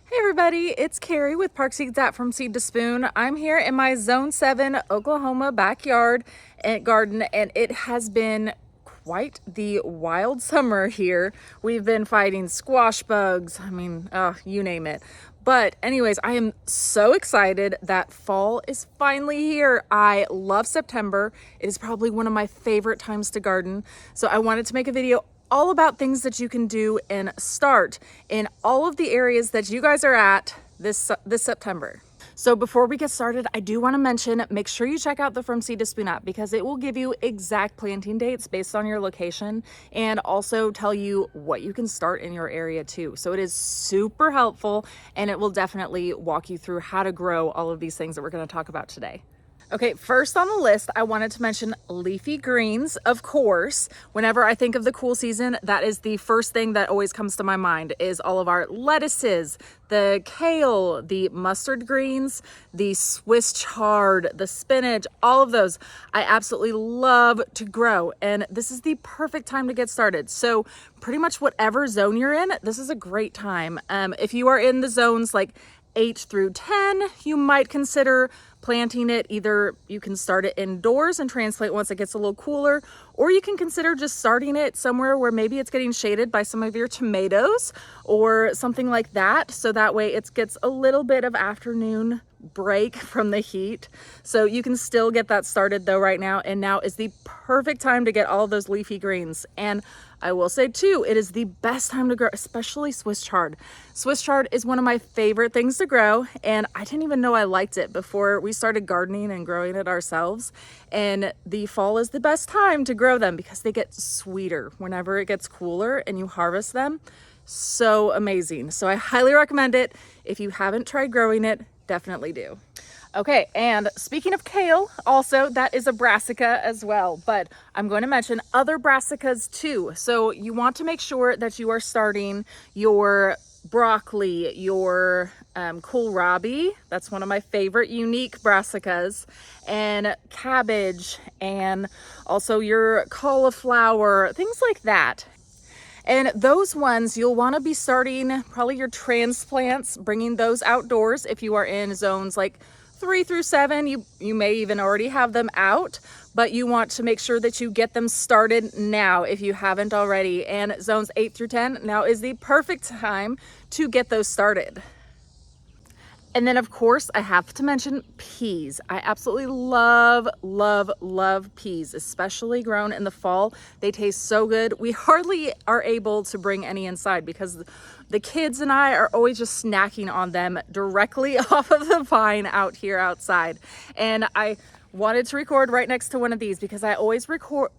Hey everybody, it's Carrie with Park Seeds from Seed to Spoon. I'm here in my Zone 7 Oklahoma backyard and garden, and it has been quite the wild summer here. We've been fighting squash bugs, you name it. But anyways, I am so excited that fall is finally here. I love September. It is probably one of my favorite times to garden. So I wanted to make a video all about things that you can do and start in all of the areas that you guys are at this September. So before we get started, I do want to mention, make sure you check out the From Seed to Spoon app because it will give you exact planting dates based on your location and also tell you what you can start in your area too. So it is super helpful and it will definitely walk you through how to grow all of these things that we're going to talk about today. Okay, first on the list, I wanted to mention leafy greens, of course. Whenever I think of the cool season, that is the first thing that always comes to my mind is all of our lettuces, the kale, the mustard greens, the Swiss chard, the spinach, all of those. I absolutely love to grow, and this is the perfect time to get started. So pretty much whatever zone you're in, this is a great time. If you are in the zones like 8 through 10, you might consider planting it. Either you can start it indoors and transplant once it gets a little cooler, or you can consider just starting it somewhere where maybe it's getting shaded by some of your tomatoes or something like that. So that way it gets a little bit of afternoon break from the heat. So you can still get that started though right now. And now is the perfect time to get all of those leafy greens. And I will say too, it is the best time to grow, especially Swiss chard. Swiss chard is one of my favorite things to grow, and I didn't even know I liked it before we started gardening and growing it ourselves. And the fall is the best time to grow them because they get sweeter whenever it gets cooler and you harvest them. So amazing. So I highly recommend it. If you haven't tried growing it, definitely do. Okay, and speaking of kale, also that is a brassica as well, but I'm going to mention other brassicas too. So you want to make sure that you are starting your broccoli, your kohlrabi, that's one of my favorite unique brassicas, and cabbage, and also your cauliflower, things like that. And those ones, you'll want to be starting probably your transplants, bringing those outdoors if you are in zones like 3 through 7. You may even already have them out, but you want to make sure that you get them started now if you haven't already. And zones 8 through 10, now is the perfect time to get those started. And then of course I have to mention peas. I absolutely love, love, love peas, especially grown in the fall. They taste so good. We hardly are able to bring any inside because the kids and I are always just snacking on them directly off of the vine out here outside. And I wanted to record right next to one of these because I always plant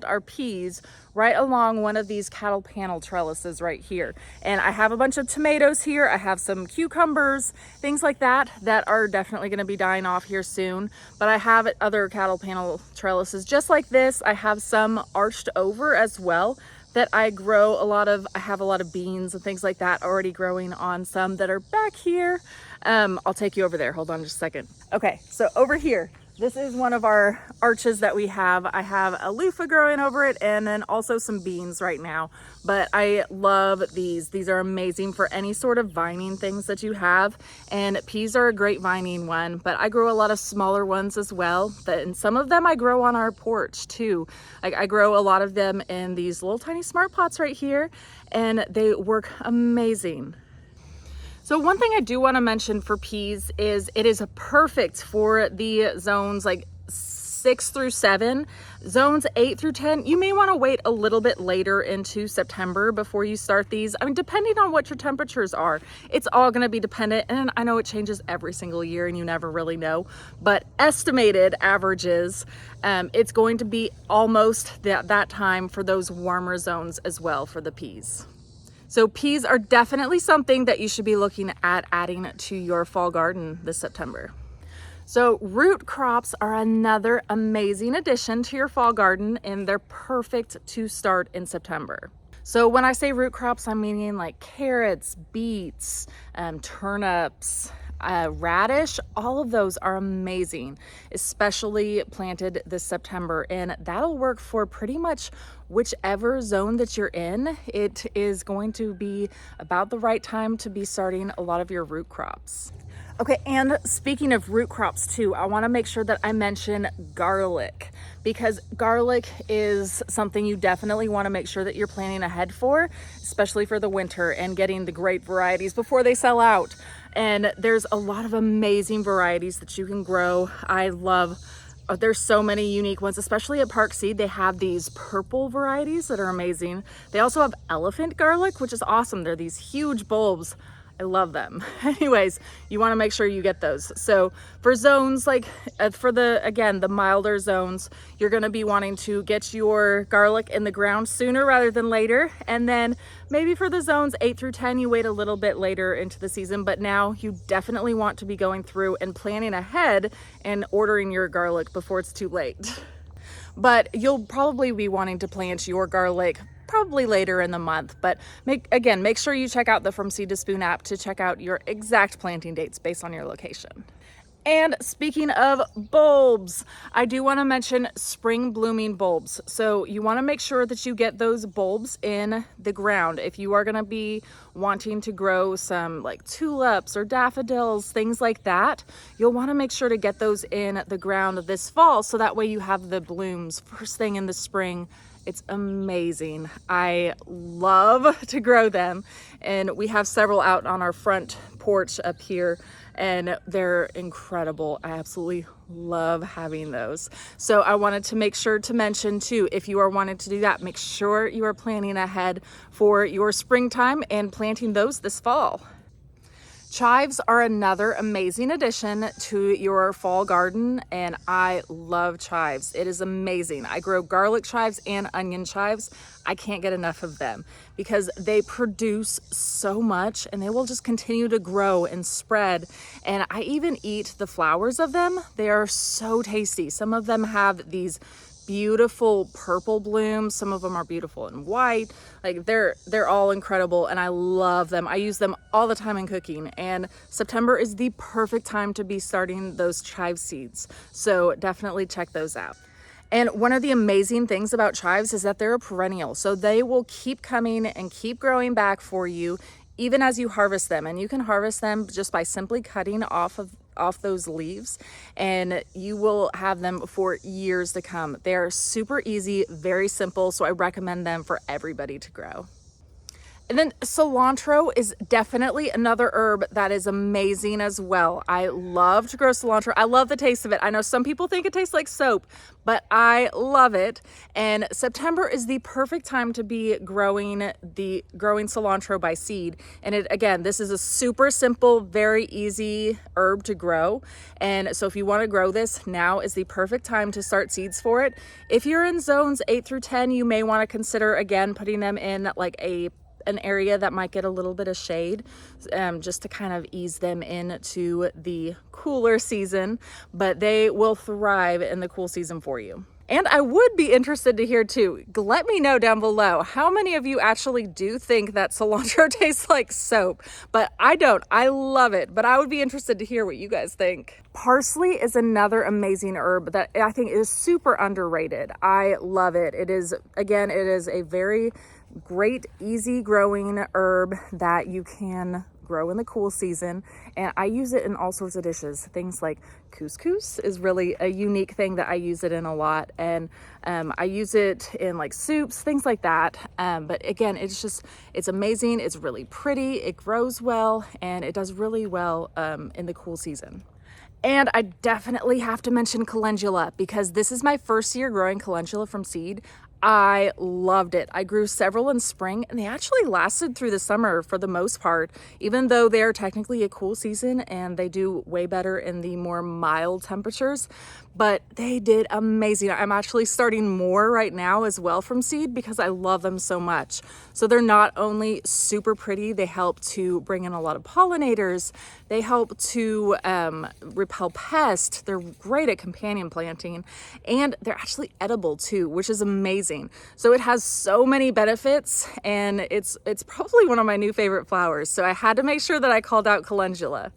our peas right along one of these cattle panel trellises right here. And I have a bunch of tomatoes here. I have some cucumbers, things like that are definitely going to be dying off here soon. But I have other cattle panel trellises just like this. I have some arched over as well that I grow a lot of. I have a lot of beans and things like that already growing on some that are back here. I'll take you over there. Hold on just a second. Okay, so over here, this is one of our arches that we have. I have a loofah growing over it and then also some beans right now. But I love these. These are amazing for any sort of vining things that you have. And peas are a great vining one, but I grow a lot of smaller ones as well. And some of them I grow on our porch too. I grow a lot of them in these little tiny smart pots right here, and they work amazing. So one thing I do want to mention for peas is it is perfect for the zones like 6 through 7. Zones 8 through 10, you may want to wait a little bit later into September before you start these. I mean, depending on what your temperatures are, it's all going to be dependent. And I know it changes every single year and you never really know, but estimated averages, it's going to be almost that time for those warmer zones as well for the peas. So peas are definitely something that you should be looking at adding to your fall garden this September. So root crops are another amazing addition to your fall garden, and they're perfect to start in September. So when I say root crops, I'm meaning like carrots, beets, turnips, radish, all of those are amazing, especially planted this September, and that'll work for pretty much whichever zone that you're in. It is going to be about the right time to be starting a lot of your root crops. Okay, and speaking of root crops too, I want to make sure that I mention garlic, because garlic is something you definitely want to make sure that you're planning ahead for, especially for the winter, and getting the great varieties before they sell out. And there's a lot of amazing varieties that you can grow. I love, there's so many unique ones, especially at Park Seed. They have these purple varieties that are amazing. They also have elephant garlic, which is awesome. They're these huge bulbs. I love them. Anyways, you want to make sure you get those. So for zones, like for the milder zones, you're going to be wanting to get your garlic in the ground sooner rather than later. And then maybe for the zones 8 through 10, you wait a little bit later into the season, but now you definitely want to be going through and planning ahead and ordering your garlic before it's too late. But you'll probably be wanting to plant your garlic probably later in the month, but make sure you check out the From Seed to Spoon app to check out your exact planting dates based on your location. And speaking of bulbs, I do want to mention spring blooming bulbs. So you want to make sure that you get those bulbs in the ground. If you are going to be wanting to grow some like tulips or daffodils, things like that, you'll want to make sure to get those in the ground this fall, so that way you have the blooms first thing in the spring. It's amazing. I love to grow them, and we have several out on our front porch up here, and they're incredible. I absolutely love having those. So I wanted to make sure to mention too, if you are wanting to do that, make sure you are planning ahead for your springtime and planting those this fall. Chives are another amazing addition to your fall garden, and I love chives. It is amazing. I grow garlic chives and onion chives. I can't get enough of them because they produce so much, and they will just continue to grow and spread. And I even eat the flowers of them. They are so tasty. Some of them have these beautiful purple blooms. Some of them are beautiful and white. Like they're all incredible, and I love them. I use them all the time in cooking, and September is the perfect time to be starting those chive seeds. So definitely check those out. And one of the amazing things about chives is that they're a perennial. So they will keep coming and keep growing back for you even as you harvest them. And you can harvest them just by simply cutting off those leaves, and you will have them for years to come. They're super easy, very simple, so I recommend them for everybody to grow. And then cilantro is definitely another herb that is amazing as well. I love to grow cilantro. I love the taste of it. I know some people think it tastes like soap, but I love it. And September is the perfect time to be growing cilantro by seed. And this is a super simple, very easy herb to grow. And so if you want to grow this, now is the perfect time to start seeds for it. If you're in zones 8 through 10, you may want to consider again putting them in like an area that might get a little bit of shade, just to kind of ease them into the cooler season, but they will thrive in the cool season for you. And I would be interested to hear too, let me know down below, how many of you actually do think that cilantro tastes like soap? But I don't. I love it, but I would be interested to hear what you guys think. Parsley is another amazing herb that I think is super underrated. I love it. It is a very great, easy growing herb that you can grow in the cool season, and I use it in all sorts of dishes. Things like couscous is really a unique thing that I use it in a lot, and I use it in like soups, things like that. But again, it's amazing. It's really pretty, it grows well, and it does really well in the cool season. And I definitely have to mention calendula, because this is my first year growing calendula from seed. I loved it. I grew several in spring, and they actually lasted through the summer for the most part, even though they are technically a cool season and they do way better in the more mild temperatures, but they did amazing. I'm actually starting more right now as well from seed because I love them so much. So they're not only super pretty, they help to bring in a lot of pollinators. They help to repel pests. They're great at companion planting, and they're actually edible too, which is amazing. So it has so many benefits, and it's probably one of my new favorite flowers. So I had to make sure that I called out calendula.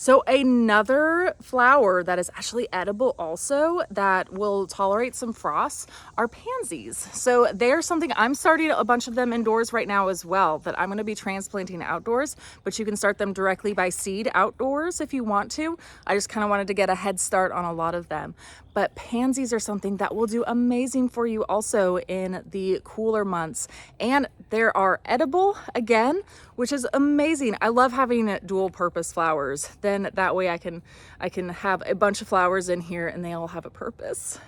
So another flower that is actually edible also that will tolerate some frost are pansies. So they're something I'm starting a bunch of them indoors right now as well that I'm going to be transplanting outdoors, but you can start them directly by seed outdoors if you want to. I just kind of wanted to get a head start on a lot of them. But pansies are something that will do amazing for you also in the cooler months. And there are edible again, which is amazing. I love having dual purpose flowers. Then that way I can have a bunch of flowers in here and they all have a purpose.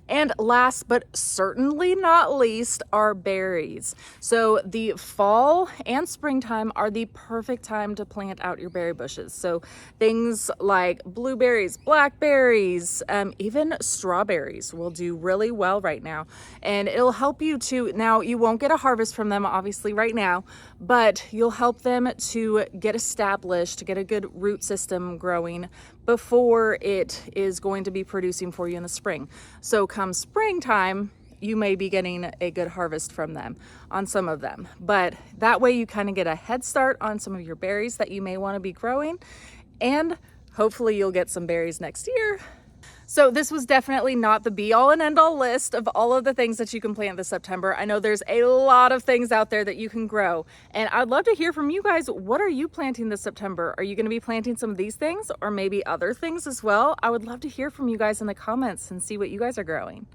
And last but certainly not least are berries. So the fall and springtime are the perfect time to plant out your berry bushes. So things like blueberries, blackberries, even strawberries will do really well right now. And it'll help you to, now you won't get a harvest from them obviously right now, but you'll help them to get established, to get a good root system growing before it is going to be producing for you in the spring. So come springtime, you may be getting a good harvest from them on some of them, but that way you kind of get a head start on some of your berries that you may want to be growing, and hopefully you'll get some berries next year. So this was definitely not the be all and end all list of all of the things that you can plant this September. I know there's a lot of things out there that you can grow, and I'd love to hear from you guys. What are you planting this September? Are you going to be planting some of these things or maybe other things as well? I would love to hear from you guys in the comments and see what you guys are growing.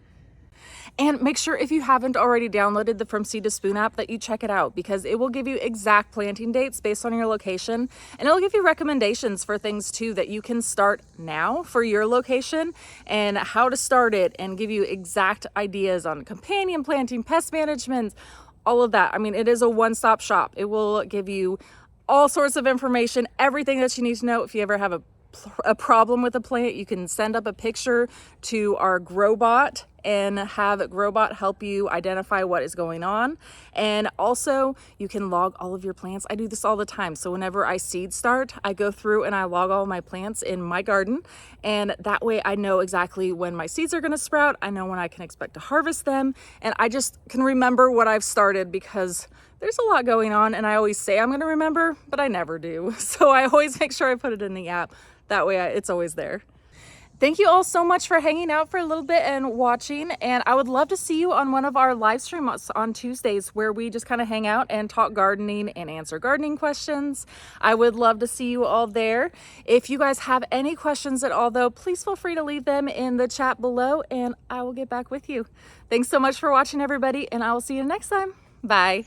And make sure if you haven't already downloaded the From Seed to Spoon app that you check it out, because it will give you exact planting dates based on your location, and it'll give you recommendations for things too that you can start now for your location and how to start it, and give you exact ideas on companion planting, pest management, all of that. I mean, it is a one-stop shop. It will give you all sorts of information, everything that you need to know. If you ever have a problem with a plant, you can send up a picture to our GrowBot and have GrowBot help you identify what is going on. And also you can log all of your plants. I do this all the time. So whenever I seed start, I go through and I log all my plants in my garden. And that way I know exactly when my seeds are going to sprout. I know when I can expect to harvest them. And I just can remember what I've started, because there's a lot going on and I always say I'm going to remember, but I never do. So I always make sure I put it in the app. That way it's always there. Thank you all so much for hanging out for a little bit and watching. And I would love to see you on one of our live streams on Tuesdays, where we just kind of hang out and talk gardening and answer gardening questions. I would love to see you all there. If you guys have any questions at all though, please feel free to leave them in the chat below and I will get back with you. Thanks so much for watching everybody, and I will see you next time. Bye.